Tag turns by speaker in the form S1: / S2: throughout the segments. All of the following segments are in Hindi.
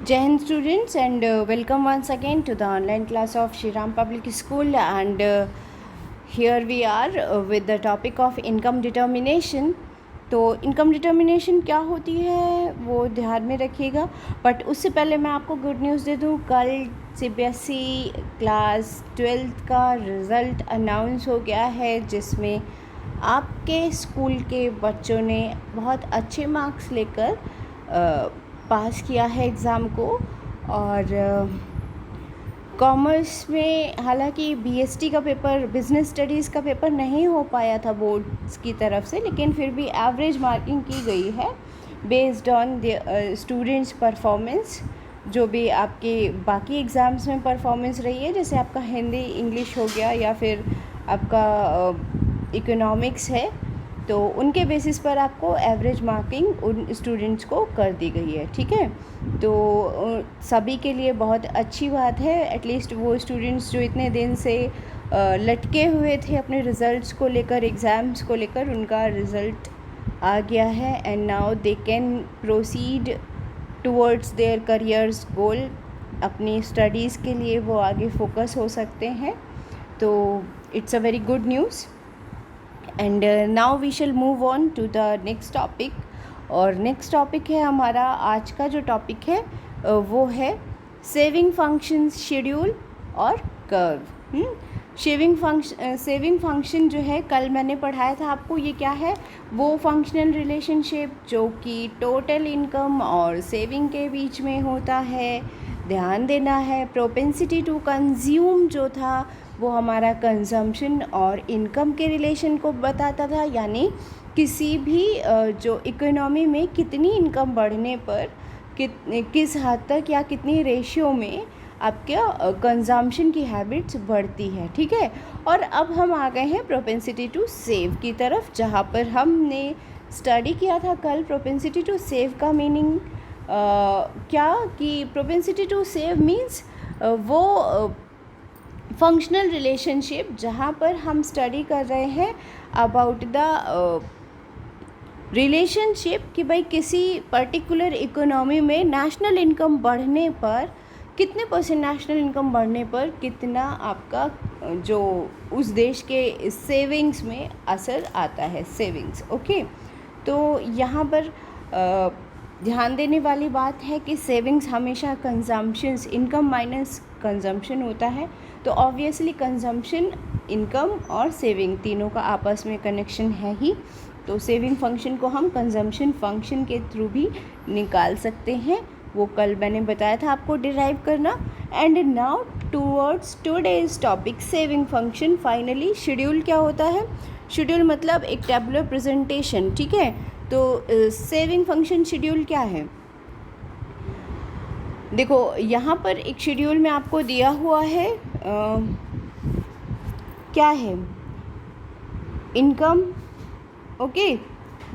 S1: Jai Hind students and welcome once again to the online class of Shri Ram Public School and here we are with the topic of income determination. तो इनकम डिटर्मिनेशन क्या होती है वो ध्यान में रखिएगा, बट उससे पहले मैं आपको गुड न्यूज़ दे दूँ। कल सीबीएसई क्लास 12th का रिज़ल्ट अनाउंस हो गया है, जिसमें आपके स्कूल के बच्चों ने बहुत अच्छे मार्क्स लेकर पास किया है एग्ज़ाम को। और कॉमर्स में हालांकि बीएसटी का पेपर, बिज़नेस स्टडीज़ का पेपर नहीं हो पाया था बोर्ड्स की तरफ से, लेकिन फिर भी एवरेज मार्किंग की गई है based on the students performance. जो भी आपके बाकी एग्ज़ाम्स में परफॉर्मेंस रही है, जैसे आपका हिंदी इंग्लिश हो गया या फिर आपका इकोनॉमिक्स है, तो उनके बेसिस पर आपको एवरेज मार्किंग उन स्टूडेंट्स को कर दी गई है। ठीक है, तो सभी के लिए बहुत अच्छी बात है। एटलीस्ट वो स्टूडेंट्स जो इतने दिन से लटके हुए थे अपने रिज़ल्ट्स को लेकर, एग्ज़ाम्स को लेकर, उनका रिज़ल्ट आ गया है and now they can proceed towards their careers goal. अपनी स्टडीज़ के लिए वो आगे फोकस हो सकते हैं। तो it's a very good news and now we shall move on to the next topic. और नेक्स्ट टॉपिक है हमारा आज का जो टॉपिक है वो है सेविंग फंक्शन शेड्यूल और कर्व। सेविंग फंक्शन जो है कल मैंने पढ़ाया था आपको, ये क्या है, वो फंक्शनल रिलेशनशिप जो कि टोटल इनकम और सेविंग के बीच में होता है। ध्यान देना है, प्रोपेंसिटी टू कंज्यूम जो था वो हमारा कंजम्पशन और इनकम के रिलेशन को बताता था, यानी किसी भी जो इकोनॉमी में कितनी इनकम बढ़ने पर किस हद तक या कितनी रेशियो में आपके कंजम्पशन की हैबिट्स बढ़ती है। ठीक है, और अब हम आ गए हैं प्रोपेंसिटी टू सेव की तरफ, जहाँ पर हमने स्टडी किया था कल प्रोपेंसिटी टू सेव का मीनिंग क्या, कि प्रोपेंसिटी टू सेव मीन्स वो फंक्शनल रिलेशनशिप जहाँ पर हम स्टडी कर रहे हैं अबाउट द रिलेशनशिप कि भाई किसी पर्टिकुलर इकोनॉमी में नेशनल इनकम बढ़ने पर कितने परसेंट, नेशनल इनकम बढ़ने पर कितना आपका जो उस देश के सेविंग्स में असर आता है, सेविंग्स। ओके, तो यहाँ पर ध्यान देने वाली बात है कि सेविंग्स हमेशा कंजम्पशंस, इनकम माइनस कंजम्पशन होता है, तो ऑब्वियसली कंजम्पशन, इनकम और सेविंग तीनों का आपस में कनेक्शन है ही। तो सेविंग फंक्शन को हम कंजम्पशन फंक्शन के थ्रू भी निकाल सकते हैं, वो कल मैंने बताया था आपको डिराइव करना। And now towards today's topic saving function. Finally schedule क्या होता है, शेड्यूल मतलब एक टेबुलर प्रेजेंटेशन। ठीक है, तो सेविंग फंक्शन शेड्यूल क्या है, देखो यहाँ पर एक शेड्यूल में आपको दिया हुआ है क्या है, income. Okay,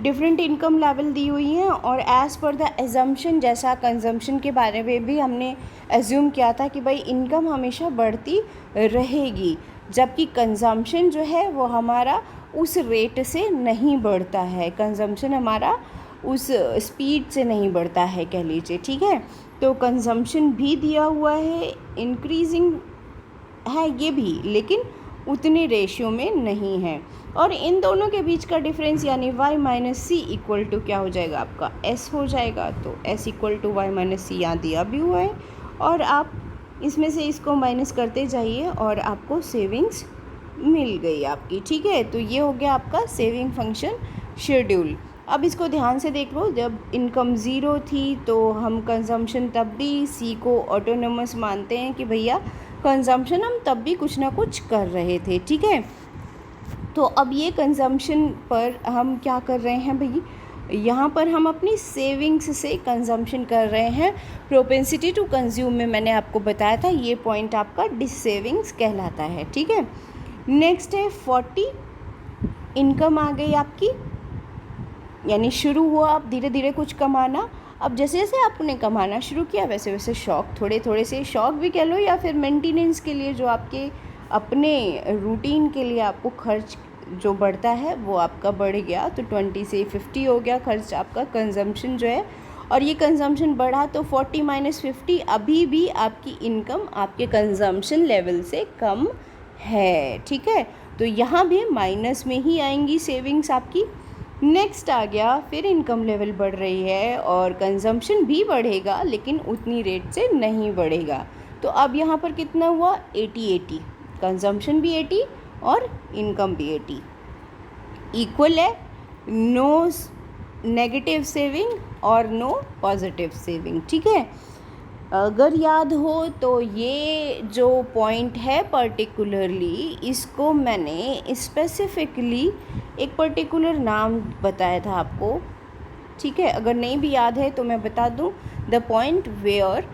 S1: different income level दी हुई हैं और एज़ पर द एजम्पशन, जैसा कंजम्पशन के बारे में भी हमने एज्यूम किया था कि भाई इनकम हमेशा बढ़ती रहेगी, जबकि कंजम्पशन जो है वो हमारा उस रेट से नहीं बढ़ता है, कंजम्पशन हमारा उस स्पीड से नहीं बढ़ता है कह लीजिए। ठीक है, तो कंजम्पशन भी दिया हुआ है, इंक्रीजिंग है ये भी, लेकिन उतने रेशियो में नहीं है। और इन दोनों के बीच का डिफरेंस यानी y minus C equal to क्या हो जाएगा, आपका s हो जाएगा। तो s equal to y minus C यहाँ दिया भी हुआ है, और आप इसमें से इसको माइनस करते जाइए और आपको सेविंग्स मिल गई आपकी। ठीक है, तो ये हो गया आपका सेविंग फंक्शन शेड्यूल। अब इसको ध्यान से देख लो, जब इनकम ज़ीरो थी तो हम कंजम्पशन तब भी सी को ऑटोनोमस मानते हैं कि भैया कंजम्पशन हम तब भी कुछ ना कुछ कर रहे थे। ठीक है, तो अब ये कंजम्पशन पर हम क्या कर रहे हैं भाई, यहाँ पर हम अपनी सेविंग्स से कंजम्पशन कर रहे हैं। प्रोपेंसिटी टू कंज्यूम में मैंने आपको बताया था, ये पॉइंट आपका डिसेविंग्स कहलाता है। ठीक है, नेक्स्ट है 40, इनकम आ गई आपकी, यानी शुरू हुआ आप धीरे धीरे कुछ कमाना। अब जैसे जैसे आपने कमाना शुरू किया वैसे वैसे शौक, थोड़े थोड़े से शौक भी कह लो या फिर मेंटेनेंस के लिए, जो आपके अपने रूटीन के लिए आपको खर्च जो बढ़ता है वो आपका बढ़ गया, तो 20 से 50 हो गया खर्च आपका, कंजम्पशन जो है। और ये कंजम्पशन बढ़ा तो 40 माइनस 50 अभी भी आपकी इनकम आपके कंजम्पशन लेवल से कम है, ठीक है। तो यहाँ भी माइनस में ही आएंगी सेविंग्स आपकी। नेक्स्ट आ गया, फिर इनकम लेवल बढ़ रही है और कंजम्पशन भी बढ़ेगा लेकिन उतनी रेट से नहीं बढ़ेगा। तो अब यहाँ पर कितना हुआ, 80-80, कंजम्पशन भी 80 और इनकम भी 80, इक्वल है। नो नेगेटिव सेविंग और नो पॉजिटिव सेविंग, ठीक है। अगर याद हो तो ये जो पॉइंट है पर्टिकुलरली, इसको मैंने स्पेसिफिकली एक पर्टिकुलर नाम बताया था आपको, ठीक है। अगर नहीं भी याद है तो मैं बता दूं, the point where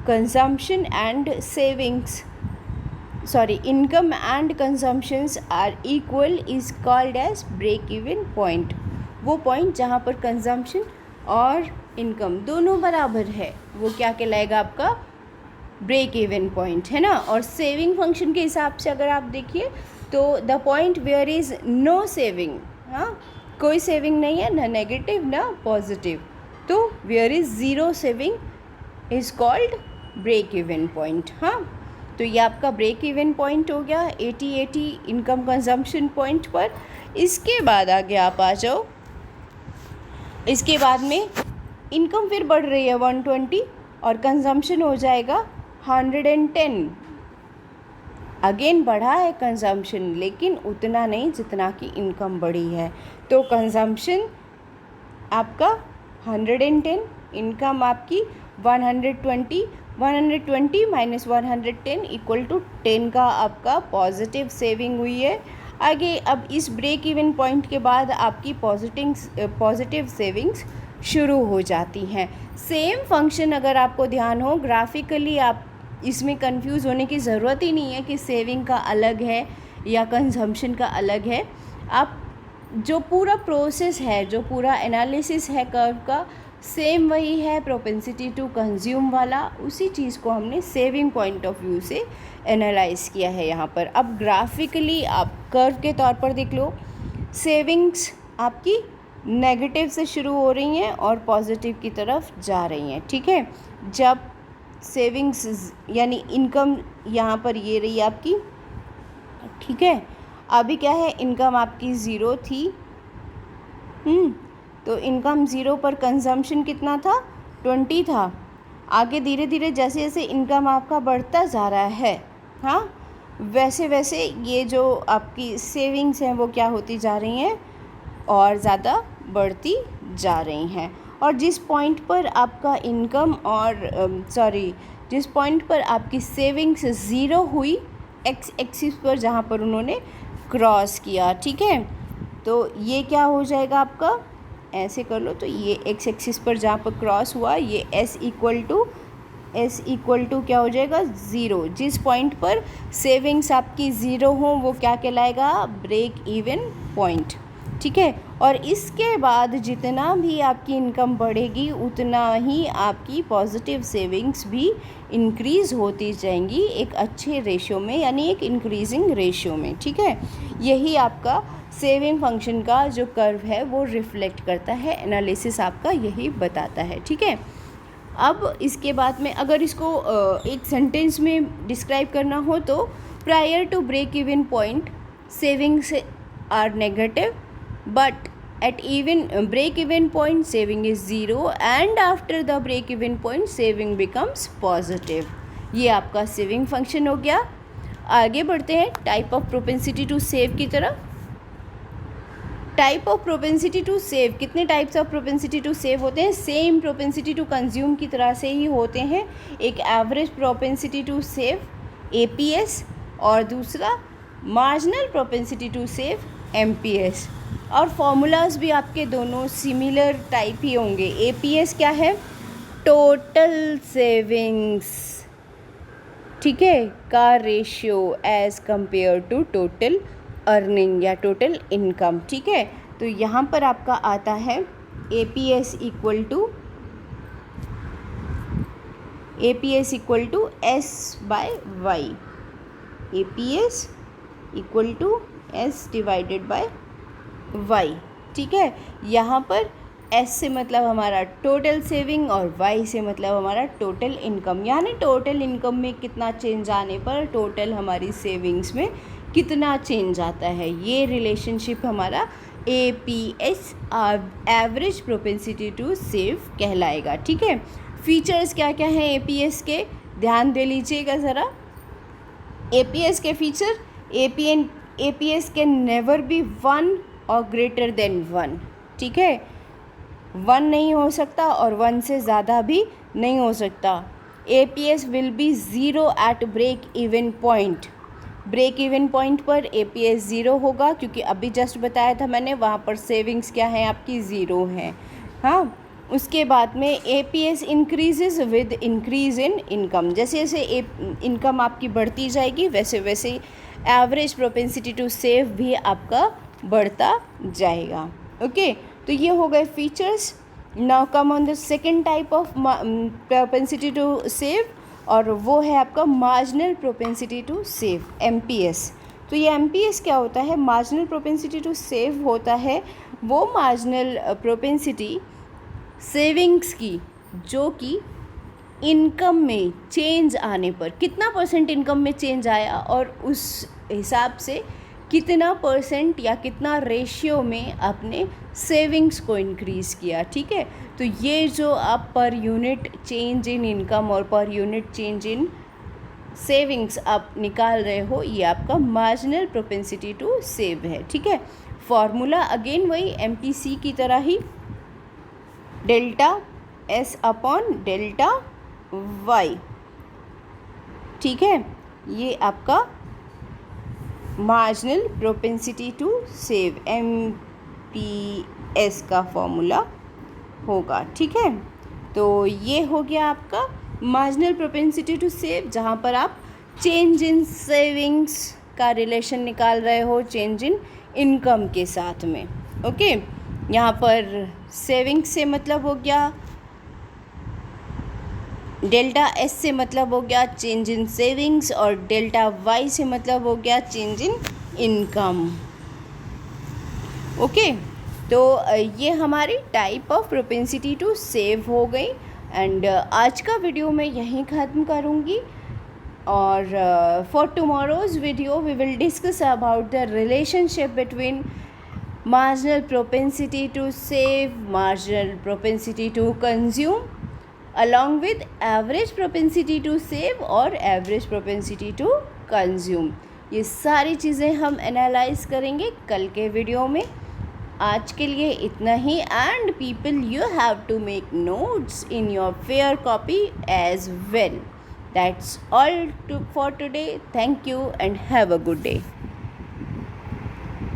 S1: consumption and savings, sorry, income and consumptions are equal is called as break even point. वो पॉइंट जहाँ पर कंजम्पशन और इनकम दोनों बराबर है वो क्या कहलाएगा, आपका ब्रेक इवन पॉइंट, है ना। और सेविंग फंक्शन के हिसाब से अगर आप देखिए तो the point where is no saving, हाँ, कोई सेविंग नहीं है, ना नेगेटिव ना पॉजिटिव, तो where is zero saving is called break even point. हाँ, तो ये आपका ब्रेक इवन पॉइंट हो गया 80-80 इनकम कंजम्पशन पॉइंट पर। इसके बाद आगे आप आ जाओ, इसके बाद में इनकम फिर बढ़ रही है 120 और कंजम्पशन हो जाएगा 110। अगेन बढ़ा है कंजम्पशन लेकिन उतना नहीं जितना कि इनकम बढ़ी है, तो कंजम्पशन आपका 110, इनकम आपकी 120, 120 माइनस 110 इक्वल टू 10 का आपका पॉजिटिव सेविंग हुई है। आगे अब इस ब्रेक इवन पॉइंट के बाद आपकी पॉजिटिव सेविंग्स शुरू हो जाती हैं। सेम फंक्शन अगर आपको ध्यान हो, ग्राफिकली आप इसमें कंफ्यूज होने की ज़रूरत ही नहीं है कि सेविंग का अलग है या कंजम्पशन का अलग है। आप जो पूरा प्रोसेस है, जो पूरा एनालिसिस है कर्व का, सेम वही है, प्रोपेंसिटी टू कंज्यूम वाला, उसी चीज़ को हमने सेविंग पॉइंट ऑफ व्यू से एनालाइज किया है यहाँ पर। अब ग्राफिकली आप कर्व के तौर पर देख लो, सेविंग्स आपकी नेगेटिव से शुरू हो रही हैं और पॉजिटिव की तरफ जा रही हैं, ठीक है। जब सेविंग्स यानी इनकम यहाँ पर ये रही आपकी, ठीक है। अभी क्या है, इनकम आपकी ज़ीरो थी, तो इनकम ज़ीरो पर कंजम्पशन कितना था, 20 था। आगे धीरे धीरे जैसे जैसे इनकम आपका बढ़ता जा रहा है, हाँ, वैसे वैसे ये जो आपकी सेविंग्स हैं वो क्या होती जा रही हैं, और ज़्यादा बढ़ती जा रही हैं। और जिस पॉइंट पर आपका इनकम और जिस पॉइंट पर आपकी सेविंग्स ज़ीरो हुई, एक्स एक्सिस पर जहाँ पर उन्होंने क्रॉस किया, ठीक है, तो ये क्या हो जाएगा आपका, ऐसे कर लो, तो ये एक्स एक्सिस पर जहाँ पर क्रॉस हुआ, ये एस इक्वल टू क्या हो जाएगा, ज़ीरो। जिस पॉइंट पर सेविंग्स आपकी ज़ीरो हो वो क्या कहलाएगा, ब्रेक इवन पॉइंट, ठीक है। और इसके बाद जितना भी आपकी इनकम बढ़ेगी उतना ही आपकी पॉजिटिव सेविंग्स भी इंक्रीज़ होती जाएंगी एक अच्छे रेशियो में, यानी एक इंक्रीजिंग रेशियो में, ठीक है। यही आपका सेविंग फंक्शन का जो कर्व है वो रिफ्लेक्ट करता है, एनालिसिस आपका यही बताता है, ठीक है। अब इसके बाद में अगर इसको एक सेंटेंस में डिस्क्राइब करना हो तो, prior to break even point savings are negative, but at break even point saving is zero and after the break even point saving becomes positive। ये आपका सेविंग फंक्शन हो गया। आगे बढ़ते हैं type of propensity to save की तरफ। Type of propensity to save, कितने types of propensity to save होते हैं, सेम प्रोपेंसिटी टू कंज्यूम की तरह से ही होते हैं। एक average propensity to save APS और दूसरा marginal propensity to save MPS। और फॉर्मूलाज भी आपके दोनों सिमिलर टाइप ही होंगे। APS क्या है, टोटल सेविंग्स, ठीक है, का ratio as compare to total earning या टोटल इनकम, ठीक है। तो यहाँ पर आपका आता है APS equal to S/Y, APS equal to S/Y, ठीक है। यहाँ पर एस से मतलब हमारा टोटल सेविंग और वाई से मतलब हमारा टोटल इनकम, यानी टोटल इनकम में कितना चेंज आने पर टोटल हमारी सेविंग्स में कितना चेंज आता है। ये रिलेशनशिप हमारा APS average propensity to save कहलाएगा। ठीक है, फीचर्स क्या क्या हैं APS के, ध्यान दे लीजिएगा ज़रा। APS के feature, APS can never be 1 और ग्रेटर देन 1। ठीक है, 1 नहीं हो सकता और 1 से ज़्यादा भी नहीं हो सकता। APS will be 0 at break even point. Break even point पर APS 0 होगा, क्योंकि अभी जस्ट बताया था मैंने, वहाँ पर सेविंग्स क्या है आपकी 0 है। हाँ, उसके बाद में APS increases with increase in income. जैसे जैसे इनकम आपकी बढ़ती जाएगी वैसे वैसे एवरेज प्रोपेंसिटी टू सेव भी आपका बढ़ता जाएगा। ओके, तो ये हो गए features. Now come on the second type of propensity to save, और वो है आपका marginal propensity to save, MPS। तो ये MPS क्या होता है? मार्जिनल प्रोपेंसिटी टू सेव होता है वो मार्जिनल प्रोपेंसिटी सेविंग्स की जो कि इनकम में चेंज आने पर, कितना परसेंट इनकम में चेंज आया और उस हिसाब से कितना परसेंट या कितना रेशियो में आपने सेविंग्स को इंक्रीज़ किया। ठीक है, तो ये जो आप per unit change in income और per unit change in savings आप निकाल रहे हो, ये आपका मार्जिनल प्रोपेंसिटी टू सेव है। ठीक है, फॉर्मूला अगेन वही MPC की तरह ही, delta S upon delta Y। ठीक है, ये आपका marginal propensity to save MPS का फॉर्मूला होगा। ठीक है, तो ये हो गया आपका मार्जिनल प्रोपेंसिटी टू सेव, जहाँ पर आप चेंज इन सेविंग्स का रिलेशन निकाल रहे हो चेंज इन इनकम के साथ में। ओके, यहाँ पर सेविंग्स से मतलब हो गया, डेल्टा S से मतलब हो गया चेंज इन सेविंग्स, और डेल्टा Y से मतलब हो गया चेंज इन इनकम। ओके, तो ये हमारी type of propensity to save हो गई। एंड आज का वीडियो मैं यहीं ख़त्म करूँगी, और for tomorrow's video we will discuss about the relationship between marginal propensity to save, marginal propensity to consume, along with average propensity to save और average propensity to consume। ये सारी चीज़ें हम एनालाइज करेंगे कल के वीडियो में। आज के लिए इतना ही, and people you have to make notes in your fair copy as well. That's all for today. Thank you and have a good day.